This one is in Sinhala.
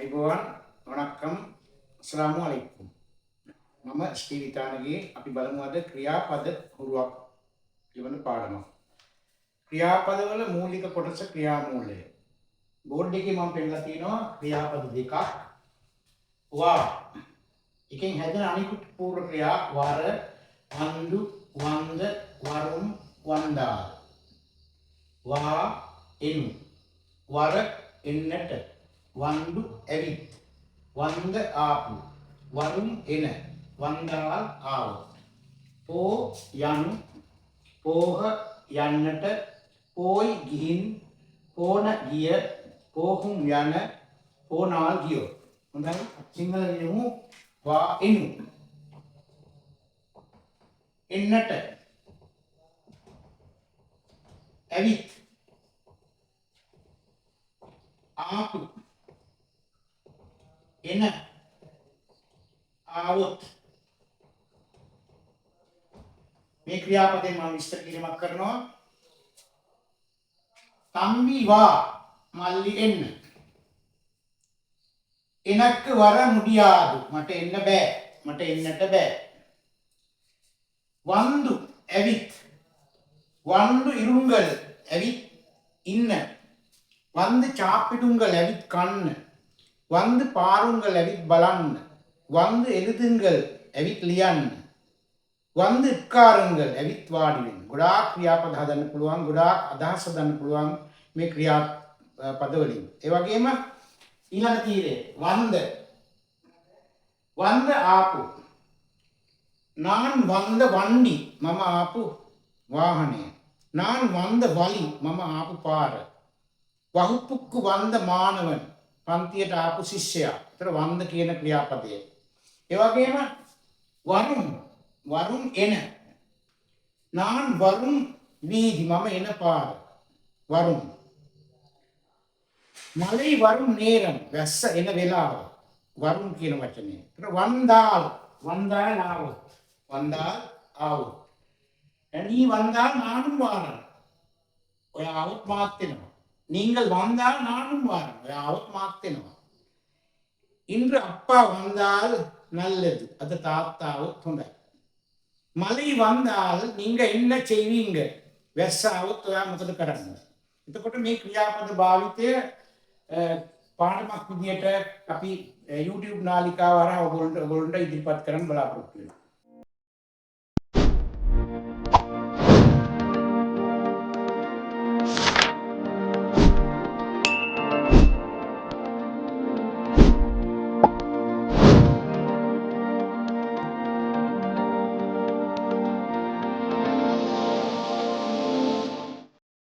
අයිබෝවන් වණක්කම් අස්ලාමු අලයිකුම් මම ස්ටීවිතානගේ අපි බලමු අද ක්‍රියාපද හුරුවක් ලියන පාඩමක්. ක්‍රියාපදවල මූලික කොටස ක්‍රියාමූලය. බෝඩ් එකේ මම පෙන්නලා තියෙනවා ක්‍රියාපද දෙකක්. වා එකෙන් හැදෙන අනිකුත් පූර්ව ක්‍රියා වර, වන්දු, වන්ද, වරුම්, වන්දා. වා එනු. වර එන්නට. වන්දු ඇවිත්. වන්ද ආපු. වරුම් එන. වන්දාල් ආව. පෝ යනු. පෝහ යන්නට. පෝයි ගිහින්. පෝන ගිය. පෝහුම් යන. පෝනාල් ගියෝ. හොඳයි සිංහල ලියමු. වා එනු. එන්නට. ඇවිත්. ආපු. එන. ආවොත්. මේ ක්‍රියාපදයෙන් මම විස්තර කිරීමක් කරනවා. තම්බි වා මල්ලි එන්න. එනක්ක වර මුඩියාදු මට එන්න බෑ. මට එන්නට බෑ. වන්දු ඇවිත්. වන්දු ඉරුංගල් ඇවිත් ඉන්න. වන්ද චාපිටුංගල් ඇවිත් කන්න. වන්ද පාරුංගල් ඇවිත් බලන්න. වන්ද එළුතුංගල් ඇවිත් ලියන්න. වන්ද ඉක්කාරුංගල් ඇවිත් වාඩි වෙන්න. ගොඩාක් ක්‍රියාපද හදන්න පුළුවන්, ගොඩාක් අදහස් හදන්න පුළුවන් මේ ක්‍රියාපද වලින්. ඒ වගේම ඊළඟ තීරය වන්ද. වන්ද ආපු. නාන් වන්ද වණ්ඩි මම ආපු වාහනය. නාන් වන්ද වලි මම ආපු පාර. වහුපුක්කු වන්ද මානවන් පන්තියට ආපු ශිෂ්‍යයා. ඒතර වන්ද කියන ක්‍රියාපදය. ඒ වගේම වරුම් වරුම් එන. නාන් වරුම් වීදි මම එන පාර. වරුම්. මලයි වරුම් නේරම් වැස්ස එන වෙලාව. වරුම් කියන වචනේ. ඒතර වන්දාල් වන්දාල් ආවොත්. වන්දාල් ආවොත්. එනී වන්දාල් නානුම් වාරන්. ඔය ආවොත් මාත් වෙනවා. நீங்கள் வந்தால் நானும் வாரேன். யாவத் மாத்தෙනවා. இன்று அப்பா வந்தால் நல்லது. அது தாத்தாவுත් හොඳයි. மழை வந்தால் நீங்க என்ன செய்வீங்க? වැස්සාවොත් ඔයා මොකද කරන්නේ? එතකොට මේ ක්‍රියාපද භාවිතය පාඩමක් විදියට අපි YouTube නාලිකාව හරහා ඔයගොල්ලන්ට ඉදිරිපත් කරන්න බලාපොරොත්තු වෙනවා.